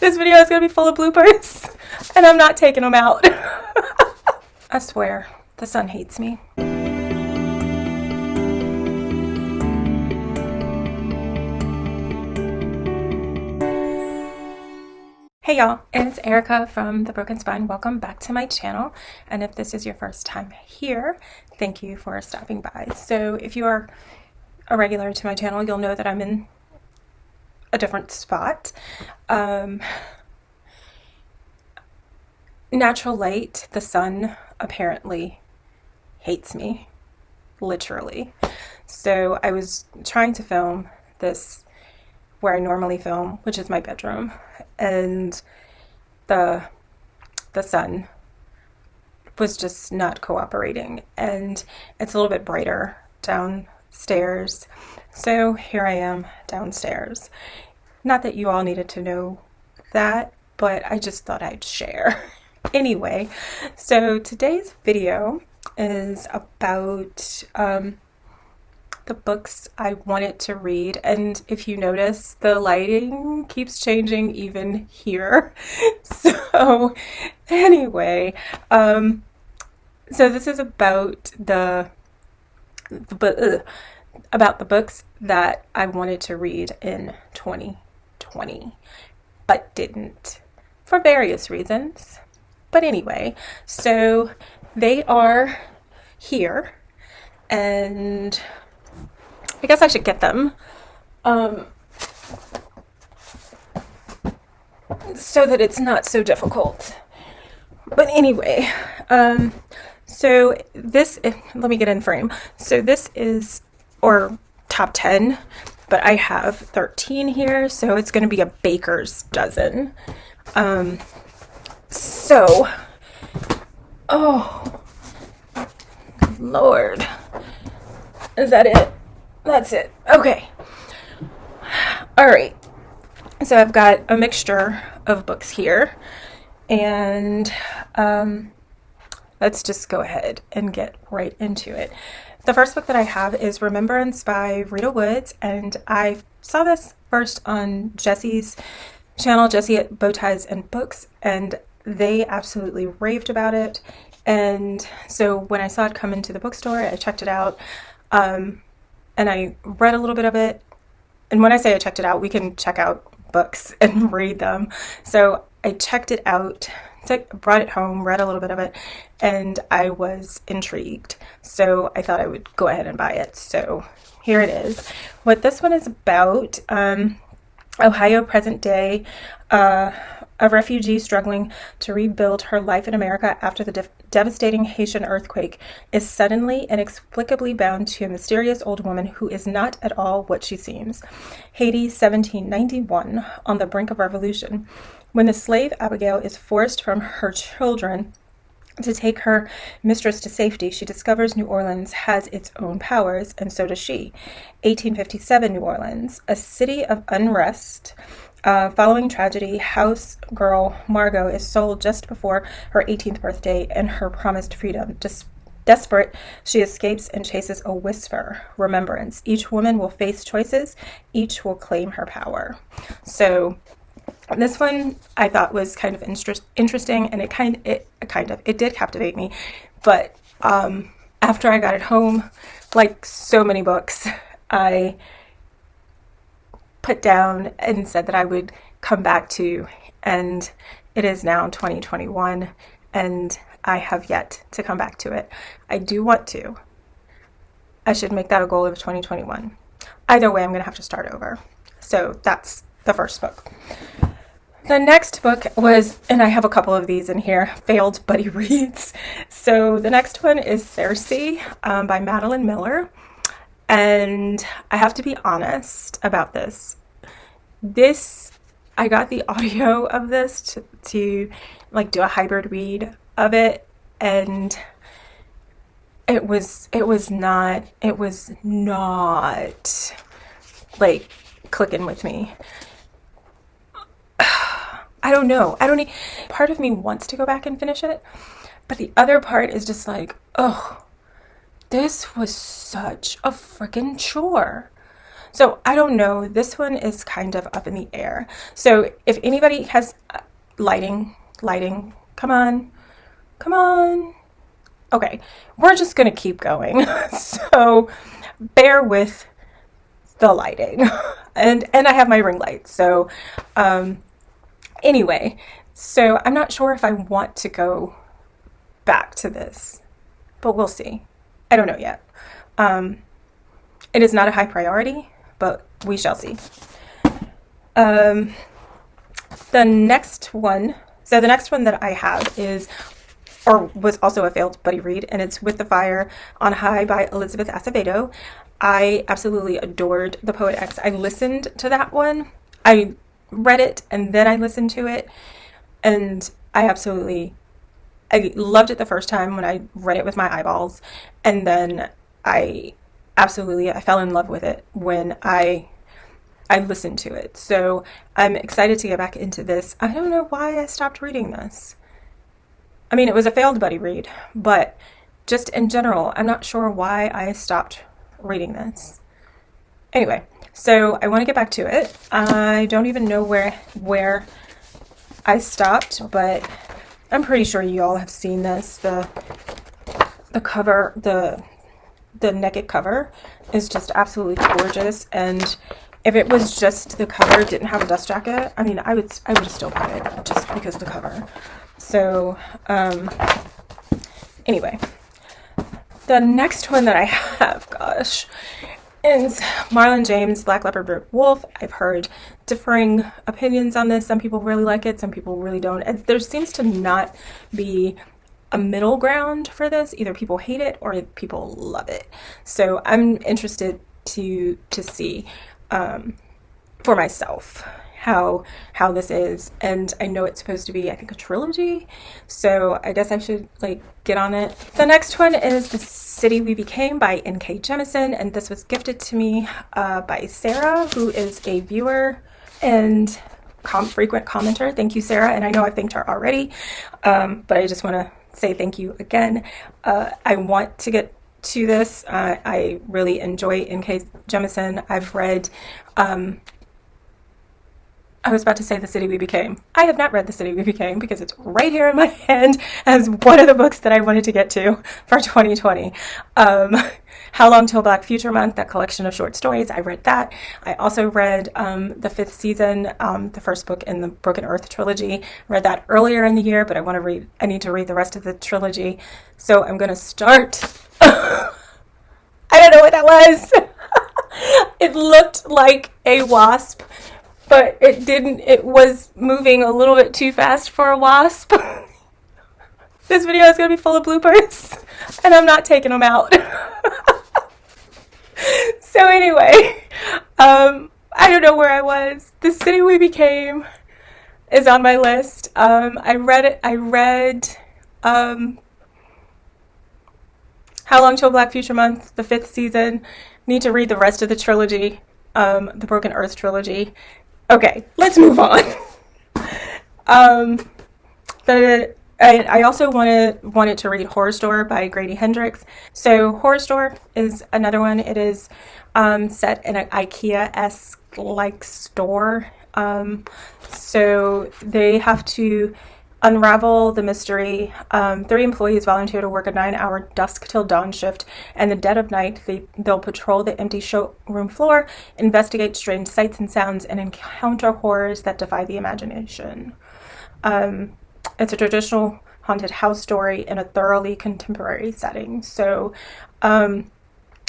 This video is going to be full of bloopers, and I'm not taking them out. I swear, the sun hates me. Hey y'all, it's Erica from The Broken Spine. Welcome back to my channel, and if this is your first time here, thank you for stopping by. So if you are a regular to my channel, you'll know that I'm in a different spot. Natural light, the sun, apparently hates me, literally. So I was trying to film this where I normally film, which is my bedroom, and the sun was just not cooperating, and it's a little bit brighter downstairs. So here I am downstairs. Not that you all needed to know that, but I just thought I'd share. Anyway, so today's video is about the books I wanted to read, and if you notice, the lighting keeps changing even here. So anyway, so this is about the books that I wanted to read in 2020 but didn't, for various reasons. But anyway, so they are here, and I guess I should get them so that it's not so difficult. But anyway, so this, let me get in frame. So this is, or top 10, but I have 13 here, so it's going to be a baker's dozen. So, oh, Lord, is that it? That's it. Okay. All right. So I've got a mixture of books here, and let's just go ahead and get right into it. The first book that I have is Remembrance by Rita Woods, and I saw this first on Jesse's channel, Jesse at Bowties and Books, and they absolutely raved about it. And so when I saw it come into the bookstore, I checked it out, and I read a little bit of it. And when I say I checked it out, we can check out books and read them. So I checked it out, brought it home, read a little bit of it, and I was intrigued. So I thought I would go ahead and buy it. So here it is. What this one is about, Ohio present day, a refugee struggling to rebuild her life in America after the devastating Haitian earthquake is suddenly inexplicably bound to a mysterious old woman who is not at all what she seems. Haiti, 1791, on the brink of revolution. When the slave Abigail is forced from her children to take her mistress to safety, she discovers New Orleans has its own powers, and so does she. 1857 New Orleans, a city of unrest. Following tragedy, house girl Margot is sold just before her 18th birthday and her promised freedom. Desperate, she escapes and chases a whisper, Remembrance. Each woman will face choices. Each will claim her power. So this one I thought was kind of interesting, and it did captivate me. But after I got it home, like so many books, I put down and said that I would come back to, and it is now 2021, and I have yet to come back to it. I do want to. I should make that a goal of 2021. Either way, I'm going to have to start over. So that's the first book. The next book was, and I have a couple of these in here, failed buddy reads. So the next one is Circe by Madeline Miller. And I have to be honest about this. I got the audio of this to like do a hybrid read of it, and it was not like clicking with me. I don't know. Part of me wants to go back and finish it, but the other part is just like, oh, this was such a freaking chore. So I don't know. This one is kind of up in the air. So if anybody has lighting, come on, come on. Okay, we're just gonna keep going. So bear with the lighting. And I have my ring light. So anyway, so I'm not sure if I want to go back to this, but we'll see. I don't know yet. It is not a high priority, but we shall see. The next one that I have is, or was also a failed buddy read, and it's With the Fire on High by Elizabeth Acevedo. I absolutely adored The Poet X. I listened to that one. I read it and then I listened to it, and I loved it the first time when I read it with my eyeballs, and then I fell in love with it when I listened to it. So I'm excited to get back into this. I don't know why I stopped reading this. I mean, it was a failed buddy read, but just in general, I'm not sure why I stopped reading this. Anyway, so I want to get back to it. I don't even know where I stopped, but I'm pretty sure you all have seen this. The cover, the naked cover is just absolutely gorgeous, and if it was just the cover, didn't have a dust jacket, I mean, I would have still bought it just because of the cover. So anyway, the next one that I have, gosh, is Marlon James, Black Leopard Wolf. I've heard differing opinions on this. Some people really like it, some people really don't. And there seems to not be a middle ground for this. Either people hate it or people love it. So I'm interested to see for myself how this is. And I know it's supposed to be, I think, a trilogy, so I guess I should get on it. The next one is The City We Became by N.K. Jemisin, and this was gifted to me by Sarah, who is a viewer and frequent commenter. Thank you, Sarah, and I know I've thanked her already, but I just want to say thank you again. I want to get to this. I really enjoy N.K. Jemisin. I've read I was about to say The City We Became. I have not read The City We Became because it's right here in my hand as one of the books that I wanted to get to for 2020. How Long Till Black Future Month, that collection of short stories, I read that. I also read the 5th season, the first book in the Broken Earth trilogy. Read that earlier in the year, but I need to read the rest of the trilogy. So I'm going to start. I don't know what that was. It looked like a wasp, but it didn't. It was moving a little bit too fast for a wasp. This video is going to be full of bloopers, and I'm not taking them out. So anyway, I don't know where I was. The City We Became is on my list. I read How Long Till Black Future Month, the 5th season. Need to read the rest of the trilogy, the Broken Earth trilogy. Okay, let's move on. I also wanted to read Horrorstor by Grady Hendrix. So Horrorstor is another one. It is set in an IKEA-esque store. So they have to unravel the mystery. 3 employees volunteer to work a 9-hour dusk till dawn shift, and the dead of night they'll patrol the empty showroom floor, investigate strange sights and sounds, and encounter horrors that defy the imagination. It's a traditional haunted house story in a thoroughly contemporary setting. So, and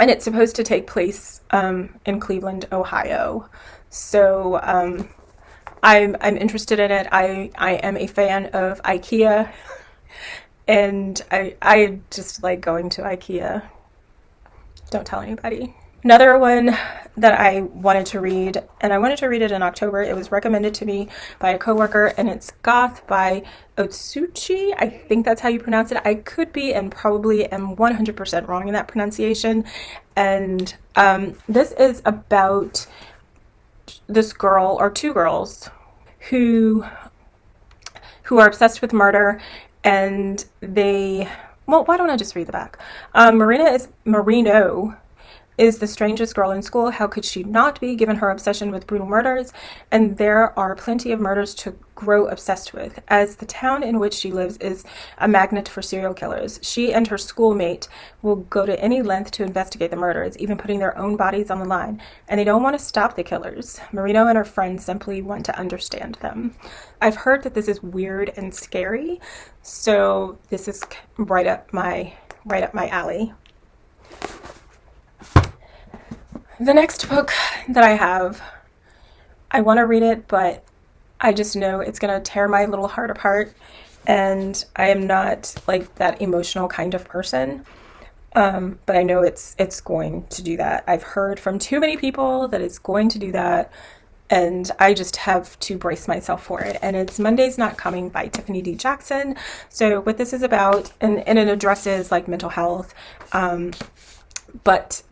it's supposed to take place in Cleveland, Ohio. So, I'm interested in it. I am a fan of IKEA, and I just like going to IKEA. Don't tell anybody. Another one that I wanted to read, and I wanted to read it in October. It was recommended to me by a coworker, and it's Goth by Otsuichi. I think that's how you pronounce it. I could be, and probably am 100% wrong in that pronunciation. And this is about this girl, or 2 girls, who are obsessed with murder, and why don't I just read the back? Marino is the strangest girl in school. How could she not be, given her obsession with brutal murders? And there are plenty of murders to grow obsessed with, as the town in which she lives is a magnet for serial killers. She and her schoolmate will go to any length to investigate the murders, even putting their own bodies on the line. And they don't want to stop the killers. Marino and her friends simply want to understand them. I've heard that this is weird and scary, so this is right up my alley. The next book that I have, I want to read it, but I just know it's going to tear my little heart apart, and I am not like that emotional kind of person, but I know it's going to do that. I've heard from too many people that it's going to do that, and I just have to brace myself for it. And it's Monday's Not Coming by Tiffany D. Jackson. So what this is about, and it addresses like mental health, but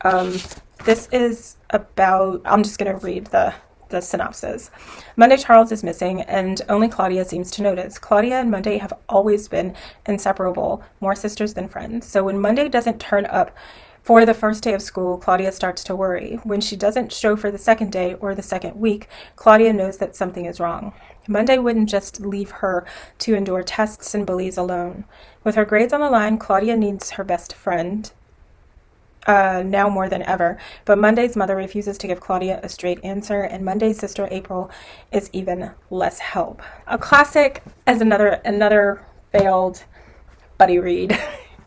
this is about, I'm just going to read the synopsis. Monday Charles is missing, and only Claudia seems to notice. Claudia and Monday have always been inseparable, more sisters than friends. So when Monday doesn't turn up for the first day of school, Claudia starts to worry. When she doesn't show for the second day or the second week, Claudia knows that something is wrong. Monday wouldn't just leave her to endure tests and bullies alone. With her grades on the line, Claudia needs her best friend, now more than ever, but Monday's mother refuses to give Claudia a straight answer, and Monday's sister April is even less help. A classic as another failed buddy read.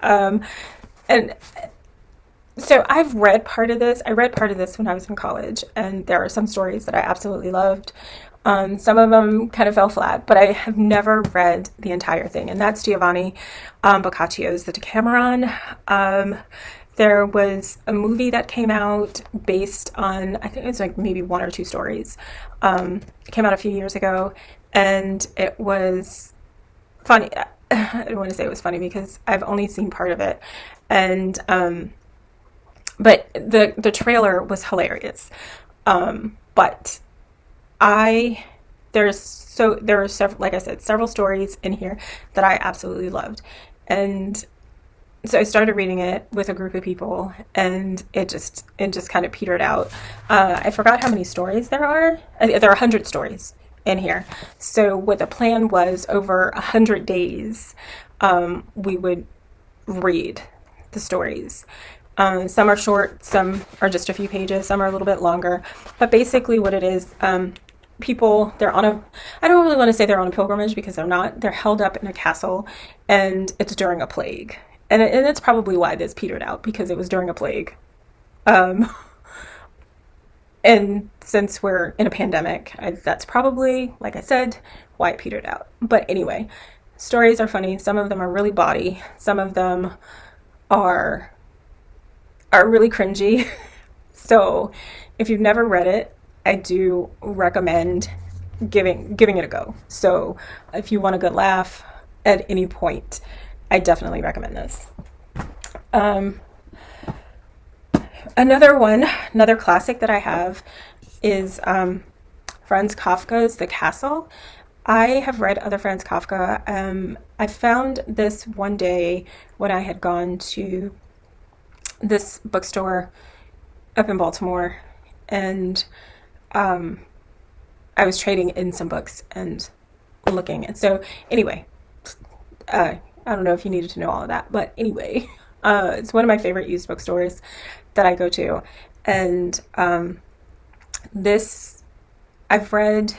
And so I've read part of this. I read part of this when I was in college, and there are some stories that I absolutely loved. Some of them kind of fell flat, but I have never read the entire thing, and that's Giovanni Boccaccio's The Decameron. There was a movie that came out based on, I think it was like maybe one or two stories. It came out a few years ago, and it was funny. I don't want to say it was funny because I've only seen part of it, and but the trailer was hilarious. But there are several, like I said, several stories in here that I absolutely loved, and so I started reading it with a group of people, and it just kind of petered out. I forgot how many stories there are. There are 100 stories in here. So what the plan was, over 100 days, we would read the stories. Some are short, some are just a few pages, some are a little bit longer. But basically what it is, people, I don't really want to say they're on a pilgrimage, because they're not. They're held up in a castle, and it's during a plague. And it's probably why this petered out, because it was during a plague. And since we're in a pandemic, that's probably, like I said, why it petered out. But anyway, stories are funny. Some of them are really bawdy. Some of them are really cringy. So if you've never read it, I do recommend giving it a go. So if you want a good laugh at any point, I definitely recommend this. Another classic that I have is Franz Kafka's The Castle. I have read other Franz Kafka. I found this one day when I had gone to this bookstore up in Baltimore, and I was trading in some books and looking. And so anyway, I don't know if you needed to know all of that, but anyway, it's one of my favorite used bookstores that I go to. And I've read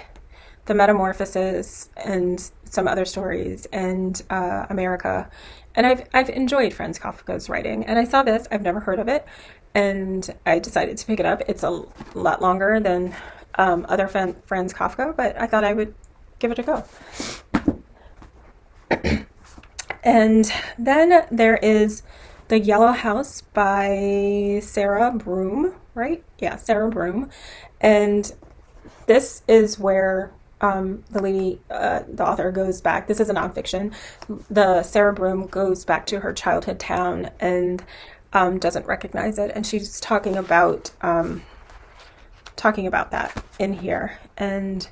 The Metamorphosis and some other stories, and America. And I've enjoyed Franz Kafka's writing. And I saw this, I've never heard of it, and I decided to pick it up. It's a lot longer than other Franz Kafka, but I thought I would give it a go. And then there is The Yellow House by Sarah Broom, right? Yeah, Sarah Broom. And this is where the author goes back. This is a nonfiction. The Sarah Broom goes back to her childhood town and doesn't recognize it. And she's talking about that in here. And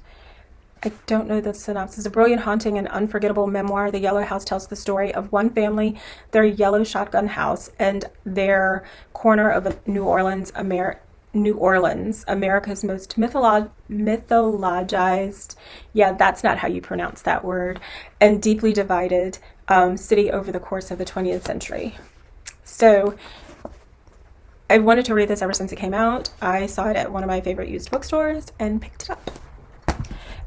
I don't know the synopsis. A brilliant, haunting, and unforgettable memoir. The Yellow House tells the story of one family, their yellow shotgun house, and their corner of New Orleans, America's most mythologized, yeah, that's not how you pronounce that word, and deeply divided city over the course of the 20th century. So I wanted to read this ever since it came out. I saw it at one of my favorite used bookstores and picked it up.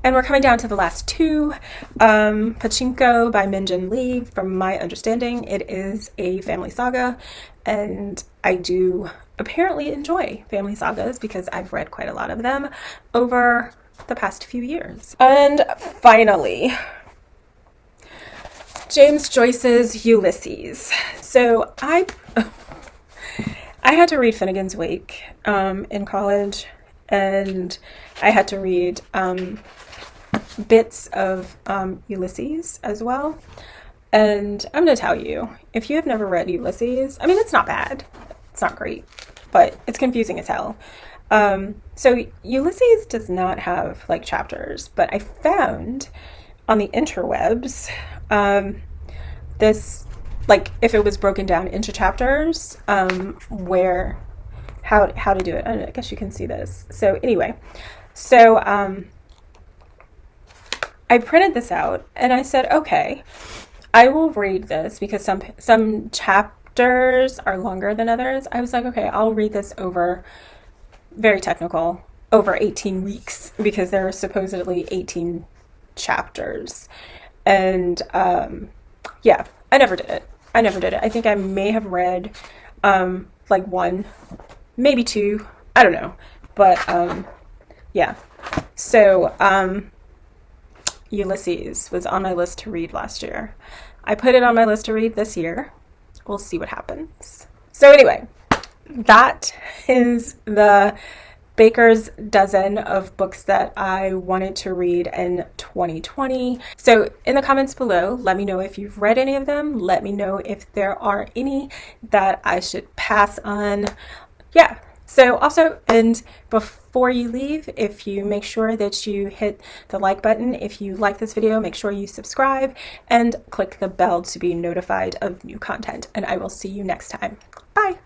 And we're coming down to the last two. Pachinko by Min Jin Lee. From my understanding, it is a family saga, and I do apparently enjoy family sagas because I've read quite a lot of them over the past few years. And finally, James Joyce's Ulysses. So I had to read Finnegan's Wake in college, and I had to read bits of Ulysses as well. And I'm going to tell you, if you have never read Ulysses, I mean, it's not bad. It's not great, but it's confusing as hell. So Ulysses does not have like chapters, but I found on the interwebs this, like, if it was broken down into chapters, where how to do it. I guess you can see this. So anyway, so I printed this out and I said, okay, I will read this because some chapters are longer than others. I was like, okay, I'll read this over, very technical, over 18 weeks because there are supposedly 18 chapters. And yeah, I never did it. I think I may have read like one, maybe two, I don't know. But yeah, so Ulysses was on my list to read last year. I put it on my list to read this year. We'll see what happens. So anyway, that is the baker's dozen of books that I wanted to read in 2020. So in the comments below, let me know if you've read any of them. Let me know if there are any that I should pass on. Yeah. So also, and before you leave, if you make sure that you hit the like button, if you like this video, make sure you subscribe and click the bell to be notified of new content. And I will see you next time. Bye.